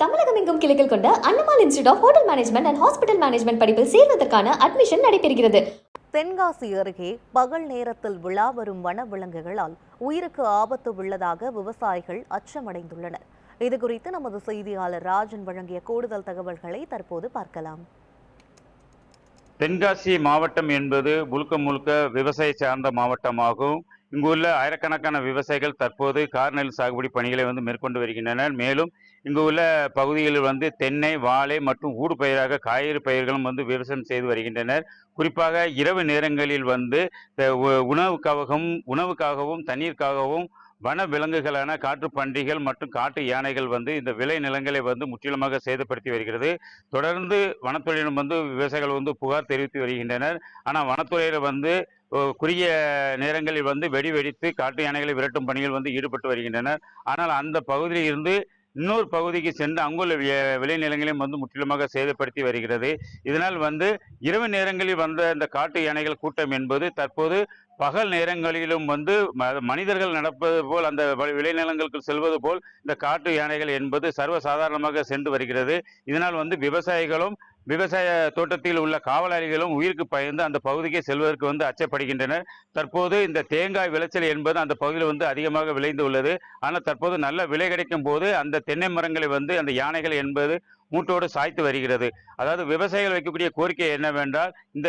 தமிழகம் எங்கும் கிளைகள் கொண்ட Annamalai institute of hotel management and hospital management படிப்பில் சேர்வதற்கான அட்மிஷன் நடைபெறுகிறது. தென்காசி அருகே பகல் நேரத்தில் விழா வரும் வனவிலங்குகளால் உயிருக்கு ஆபத்து உள்ளதாக விவசாயிகள் அச்சமடைந்துள்ளனர். இதுகுறித்து நமது செய்தியாளர் ராஜன் வழங்கிய கூடுதல் தகவல்களை தற்போது பார்க்கலாம். தென்காசி மாவட்டம் என்பது முழுக்க விவசாய சார்ந்த மாவட்டமாகும். இங்குள்ள ஆயிரக்கணக்கான விவசாயிகள் தற்போது கார்நெல் சாகுபடி பணிகளை மேற்கொண்டு வருகின்றனர். மேலும் இங்கு உள்ள பகுதிகளில் தென்னை, வாழை மற்றும் ஊடு பயிராக காய்கறி பயிர்களும் விவசாயம் செய்து வருகின்றனர். குறிப்பாக இரவு நேரங்களில் உணவுக்காகவும் தண்ணீருக்காகவும் வன விலங்குகளான காட்டு பன்றிகள் மற்றும் காட்டு யானைகள் இந்த விளை நிலங்களை முற்றிலுமாக சேதப்படுத்தி வருகிறது. தொடர்ந்து வனத்துறையிடம் விவசாயிகள் புகார் தெரிவித்து வருகின்றனர். ஆனால் வனத்துறையினர் குறுகிய நேரங்களில் வெடி வெடித்து காட்டு யானைகளை விரட்டும் பணிகள் ஈடுபட்டு வருகின்றனர். ஆனால் அந்த பகுதியில் இருந்து இன்னொரு பகுதிக்கு சென்று அங்குள்ள விளைநிலங்களையும் முற்றிலுமாக சேதப்படுத்தி வருகிறது. இதனால் இரவு நேரங்களில் இந்த காட்டு யானைகள் கூட்டம் என்பது தற்போது பகல் நேரங்களிலும் மனிதர்கள் நடப்பது போல் அந்த விளைநிலங்களுக்கு செல்வது போல் இந்த காட்டு யானைகள் என்பது சர்வசாதாரணமாக சென்று வருகிறது. இதனால் விவசாயிகளும் விவசாய தோட்டத்தில் உள்ள காவலாளிகளும் உயிருக்கு பயந்து அந்த பகுதிக்கு செல்வதற்கு அச்சப்படுகின்றனர். தற்போது இந்த தேங்காய் விளைச்சல் என்பது அந்த பகுதியில் அதிகமாக விளைந்து உள்ளது. ஆனால் தற்போது நல்ல விலை கிடைக்கும் போது அந்த தென்னை மரங்களை அந்த யானைகள் என்பது மூட்டோடு சாய்த்து வருகிறது. அதாவது விவசாயிகள் வைக்கக்கூடிய கோரிக்கை என்னவென்றால், இந்த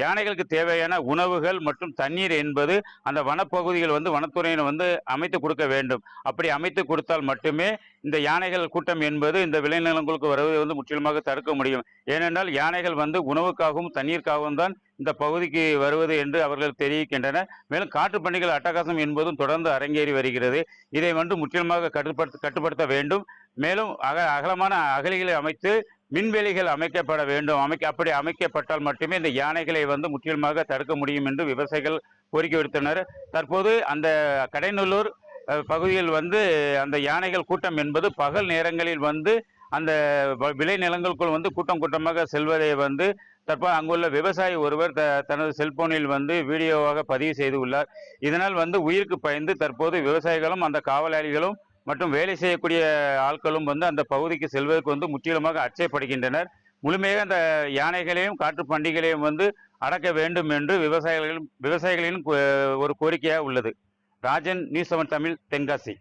யானைகளுக்கு தேவையான உணவுகள் மற்றும் தண்ணீர் என்பது அந்த வனப்பகுதிகள் வனத்துறையினர் அமைத்து கொடுக்க வேண்டும். அப்படி அமைத்து கொடுத்தால் மட்டுமே இந்த யானைகள் கூட்டம் என்பது இந்த விளைநிலங்களுக்கு வருவதை முற்றிலுமாக தடுக்க முடியும். ஏனென்றால் யானைகள் உணவுக்காகவும் தண்ணீருக்காகவும் தான் இந்த பகுதிக்கு வருவது என்று அவர்கள் தெரிவிக்கின்றனர். மேலும் காட்டு பன்றிகள் அட்டகாசம் என்பதும் தொடர்ந்து அரங்கேறி வருகிறது. இதை முற்றிலுமாக கட்டுப்படுத்த வேண்டும். மேலும் அகலமான அகழிகளை அமைத்து மின்வேலிகள் அமைக்கப்பட வேண்டும். அப்படி அமைக்கப்பட்டால் மட்டுமே இந்த யானைகளை முற்றிலுமாக தடுக்க முடியும் என்று விவசாயிகள் கோரிக்கை விடுத்தனர். தற்போது அந்த கடைநல்லூர் பகுதியில் அந்த யானைகள் கூட்டம் என்பது பகல் நேரங்களில் அந்த விளை நிலங்களுக்குள் கூட்டமாக செல்வதை தற்போது அங்குள்ள விவசாயி ஒருவர் தனது செல்போனில் வீடியோவாக பதிவு செய்து உள்ளார். இதனால் உயிருக்கு பயந்து தற்போது விவசாயிகளும் அந்த காவலாளிகளும் மற்றும் வேலை செய்யக்கூடிய ஆட்களும் அந்த பகுதிக்கு செல்வதற்கு முற்றிலுமாக அச்சப்படுகின்றனர். முழுமையாக அந்த யானைகளையும் காட்டு பண்டிகளையும் அடக்க வேண்டும் என்று விவசாயிகளின் ஒரு கோரிக்கையாக உள்ளது. ராஜன், நியூஸ் 7 தமிழ், தென்காசி.